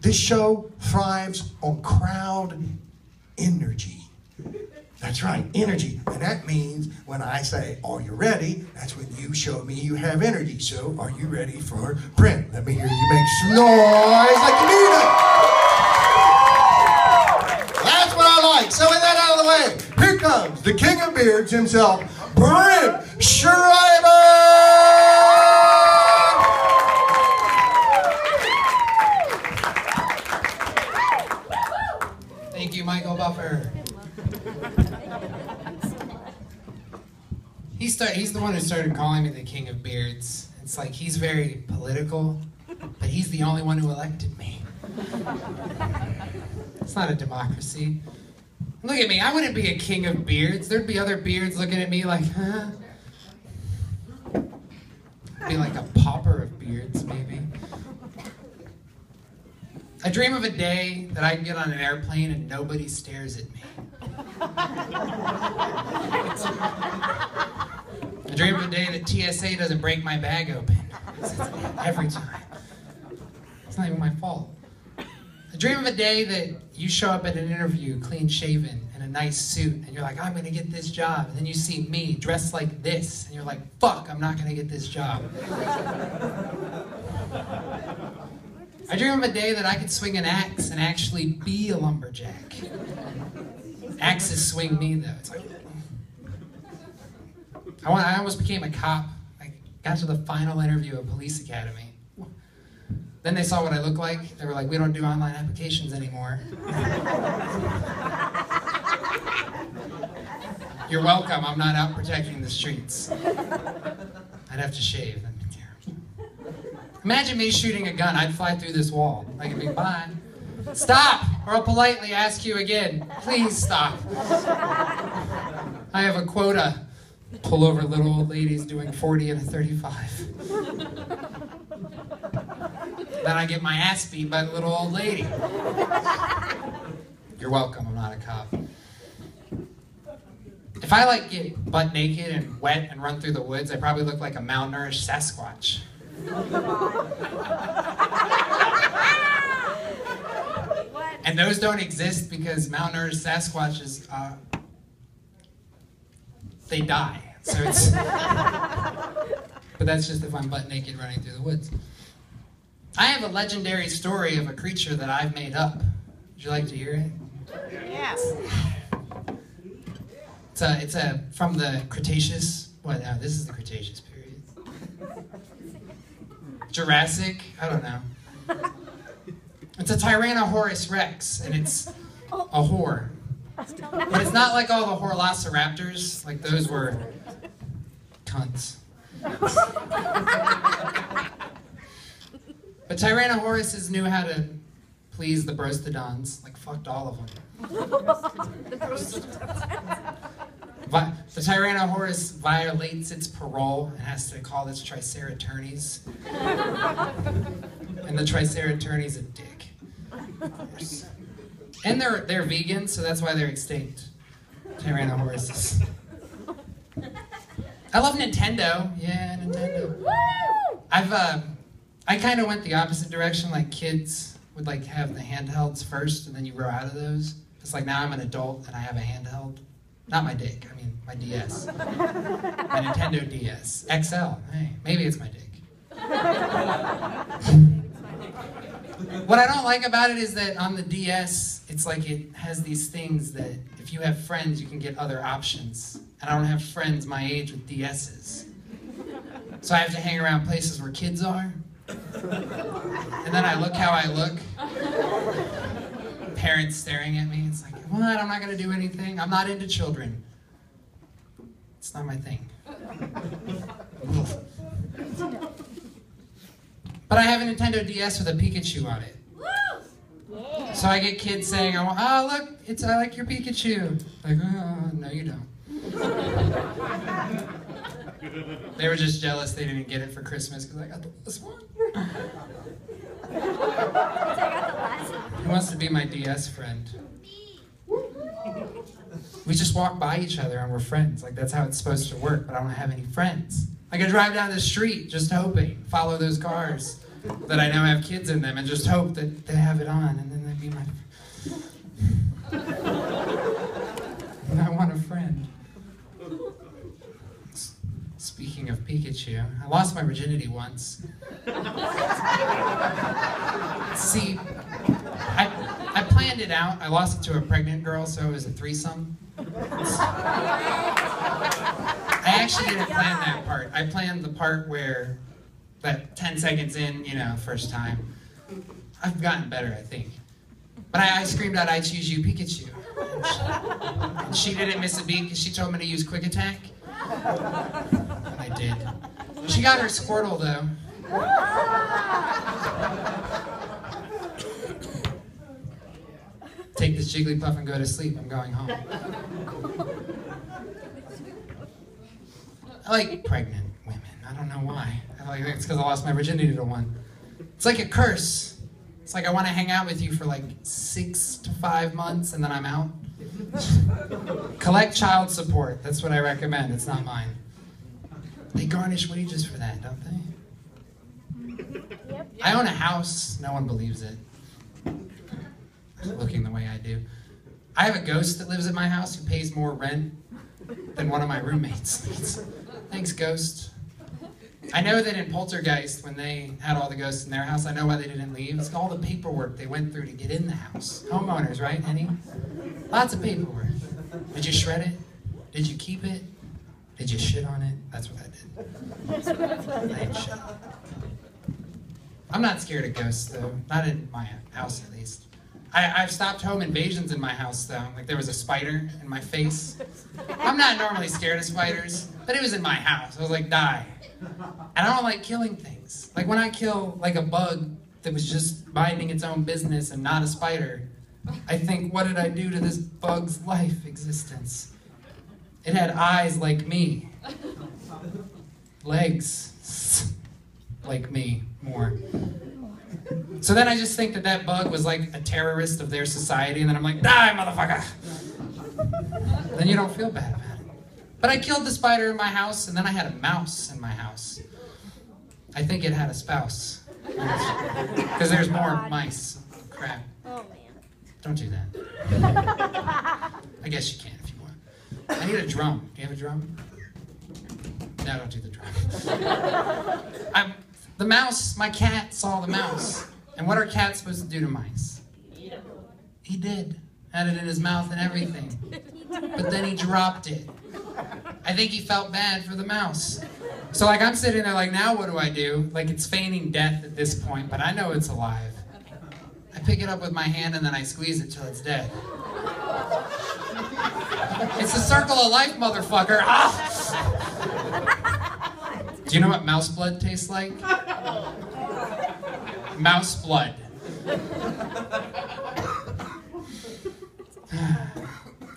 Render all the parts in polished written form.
This show thrives on crowd energy. That's right, energy. And that means when I say, are you ready? That's when you show me you have energy. So, are you ready for Brent? Let me hear you make some noise like you need it. That's what I like. So with that out of the way, here comes the king of beards himself, Brent Schreiber! Thank you, Michael Buffer. He's the one who started calling me the king of beards. It's like he's very political, but he's the only one who elected me. It's not a democracy. Look at me, I wouldn't be a king of beards. There'd be other beards looking at me like, huh? I'd be like a pauper of beards, maybe. I dream of a day that I can get on an airplane and nobody stares at me. I dream of a day that TSA doesn't break my bag open. Every time. It's not even my fault. I dream of a day that you show up at an interview clean shaven in a nice suit and you're like, I'm gonna get this job. And then you see me dressed like this and you're like, fuck, I'm not gonna get this job. I dream of a day that I could swing an axe and actually be a lumberjack. Axes swing me though. It's like, I almost became a cop. I got to the final interview of Police Academy. Then they saw what I looked like. They were like, we don't do online applications anymore. You're welcome, I'm not out protecting the streets. I'd have to shave. That'd be terrible. Imagine me shooting a gun. I'd fly through this wall. I could be, bye. Stop, or I'll politely ask you again. Please stop. I have a quota. Pull over little old ladies doing 40 and a 35. Then I get my ass beat by the little old lady. You're welcome, I'm not a cop. If I like get butt naked and wet and run through the woods, I probably look like a malnourished Sasquatch. And those don't exist because malnourished Sasquatches, they die. So it's, but that's just if I'm butt naked running through the woods. I have a legendary story of a creature that I've made up. Would you like to hear it? Yes. It's from the Cretaceous. What? No, this is the Cretaceous period. Jurassic? I don't know. It's a Tyrannosaurus Rex, and it's a whore. But it's not like all the Horlociraptors. Like those were cunts. But Tyrannosaurus knew how to please the Brostodons. Like, fucked all of them. The Tyrannosaurus violates its parole and has to call its Triceratops. And the Triceratops a dick. And they're vegan, so that's why they're extinct. Tyrannosaurus. I love Nintendo. Yeah, Nintendo. I kind of went the opposite direction. Like kids would like have the handhelds first, and then you grow out of those. It's like now I'm an adult and I have a handheld. Not my dick. I mean my DS. My Nintendo DS XL. Hey, maybe it's my dick. What I don't like about it is that on the DS, it's like it has these things that if you have friends, you can get other options. And I don't have friends my age with DSs. So I have to hang around places where kids are. And then I look how I look. Parents staring at me. It's like, what? I'm not going to do anything. I'm not into children. It's not my thing. But I have a Nintendo DS with a Pikachu on it. Yeah. So I get kids saying, oh look, I like your Pikachu. Like, oh, no you don't. They were just jealous they didn't get it for Christmas because I got the last one. Who wants to be my DS friend? We just walk by each other and we're friends. Like that's how it's supposed to work, but I don't have any friends. I could drive down the street just hoping, follow those cars. that I know have kids in them and just hope that they have it on and then they'd be my... And I want a friend. Speaking of Pikachu, I lost my virginity once. See, I planned it out. I lost it to a pregnant girl, so it was a threesome. I actually didn't plan that part. I planned the part where, that 10 seconds in, you know, first time. I've gotten better, I think. But I screamed out, "I choose you, Pikachu." And she didn't miss a beat because she told me to use quick attack. And I did. She got her Squirtle, though. Take this Jigglypuff and go to sleep. I'm going home. I like pregnant women. I don't know why. It's because I lost my virginity to one. It's like a curse. It's like I want to hang out with you for like 6 to 5 months and then I'm out. Collect child support. That's what I recommend. It's not mine. They garnish wages for that, don't they? Yep. I own a house. No one believes it. Looking the way I do. I have a ghost that lives at my house who pays more rent than one of my roommates. Thanks, ghost. I know that in Poltergeist, when they had all the ghosts in their house, I know why they didn't leave. It's all the paperwork they went through to get in the house. Homeowners, right, Henny? Lots of paperwork. Did you shred it? Did you keep it? Did you shit on it? That's what I did. I didn't shit. I'm not scared of ghosts, though. Not in my house, at least. I've stopped home invasions in my house, though. Like, there was a spider in my face. I'm not normally scared of spiders, but it was in my house. I was like, die. And I don't like killing things. Like, when I kill, like, a bug that was just minding its own business and not a spider, I think, what did I do to this bug's life existence? It had eyes like me. Legs like me, more. So then I just think that that bug was like a terrorist of their society, and then I'm like, die, motherfucker! Then you don't feel bad about it. But I killed the spider in my house, and then I had a mouse in my house. I think it had a spouse. Because there's more mice. Crap. Oh, man. Don't do that. I guess you can if you want. I need a drum. Do you have a drum? No, don't do the drum. The mouse, my cat saw the mouse. And what are cats supposed to do to mice? He did. Had it in his mouth and everything. But then he dropped it. I think he felt bad for the mouse. So like I'm sitting there like, now what do I do? Like it's feigning death at this point, but I know it's alive. I pick it up with my hand and then I squeeze it till it's dead. It's the circle of life, motherfucker. Ah! Do you know what mouse blood tastes like? Mouse blood.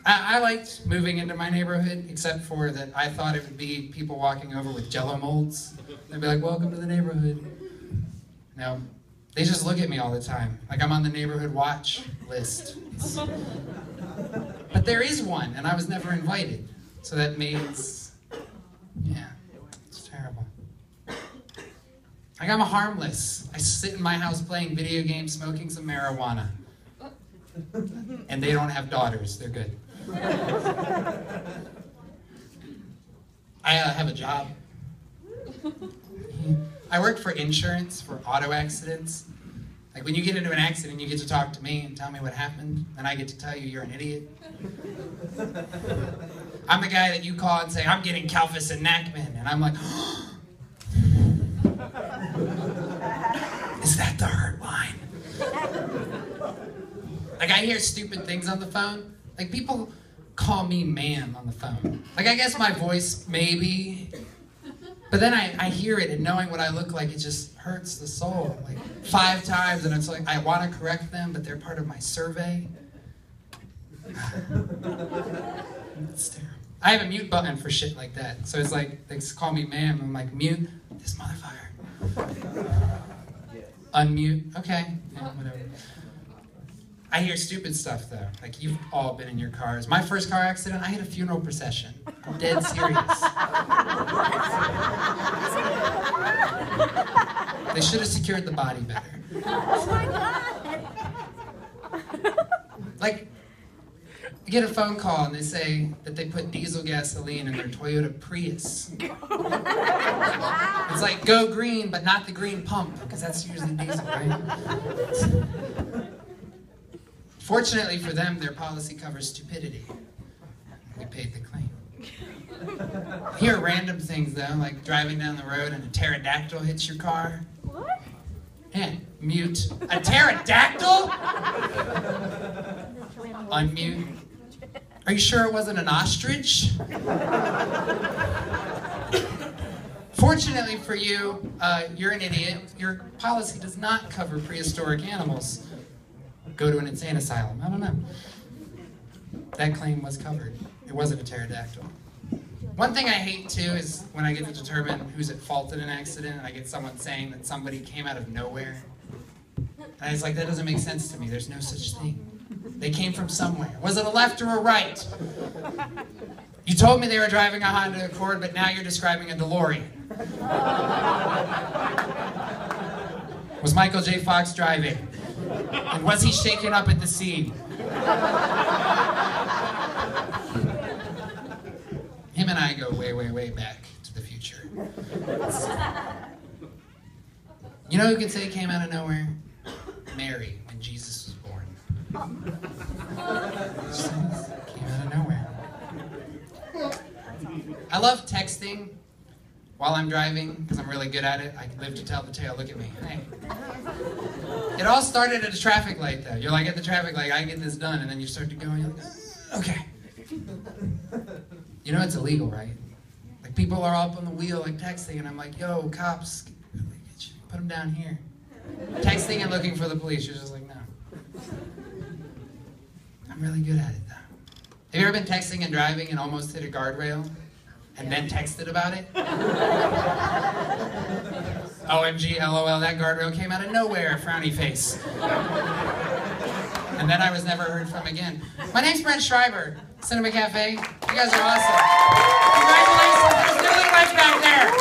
I liked moving into my neighborhood, except for that I thought it would be people walking over with Jell-O molds. They'd be like, welcome to the neighborhood. No, they just look at me all the time, like I'm on the neighborhood watch list. But there is one, and I was never invited. So that means, yeah, it's terrible. Like I'm harmless. I sit in my house playing video games, smoking some marijuana. And they don't have daughters, they're good. I have a job. I work for insurance for auto accidents. Like when you get into an accident, you get to talk to me and tell me what happened, and I get to tell you you're an idiot. I'm the guy that you call and say, I'm getting Kalfus and Nachman, and I'm like, is that the hurt line? Like I hear stupid things on the phone. Like people call me ma'am on the phone. Like I guess my voice, maybe. But then I hear it and knowing what I look like, it just hurts the soul. Like 5 times and it's like, I want to correct them, but they're part of my survey. It's terrible. I have a mute button for shit like that. So it's like, they call me ma'am, I'm like, mute this motherfucker. Unmute, okay, yeah, whatever. I hear stupid stuff though. Like you've all been in your cars. My first car accident, I had a funeral procession. I'm dead serious. They should have secured the body better. Oh my God. Like, you get a phone call and they say that they put diesel gasoline in their Toyota Prius. It's like, go green, but not the green pump, because that's usually diesel, right? Fortunately for them, their policy covers stupidity. We paid the claim. Here are random things, though, like driving down the road and a pterodactyl hits your car. What? Yeah, mute. A pterodactyl? Unmute. Are you sure it wasn't an ostrich? Fortunately for you, you're an idiot. Your policy does not cover prehistoric animals. Go to an insane asylum. I don't know. That claim was covered. It wasn't a pterodactyl. One thing I hate, too, is when I get to determine who's at fault in an accident, and I get someone saying that somebody came out of nowhere. And it's like, that doesn't make sense to me. There's no such thing. They came from somewhere. Was it a left or a right? You told me they were driving a Honda Accord, but now you're describing a DeLorean. Was Michael J. Fox driving? And was he shaken up at the scene? Him and I go way, way, way back to the future. You know who could say he came out of nowhere? Mary, when Jesus was born. Came out of nowhere. I love texting while I'm driving, because I'm really good at it. I live to tell the tale. Look at me. Hey. It all started at a traffic light, though. You're like, at the traffic light, I get this done, and then you start to go, and you're like, okay. You know it's illegal, right? Like, people are up on the wheel, like, texting, and I'm like, yo, cops, put them down here. Texting and looking for the police. You're just like, no. I'm really good at it, though. Have you ever been texting and driving and almost hit a guardrail? And then texted about it? OMG, LOL, that guardrail came out of nowhere, frowny face. And then I was never heard from again. My name's Brent Schreiber, Cinema Cafe. You guys are awesome. Congratulations, there's newlyweds back there.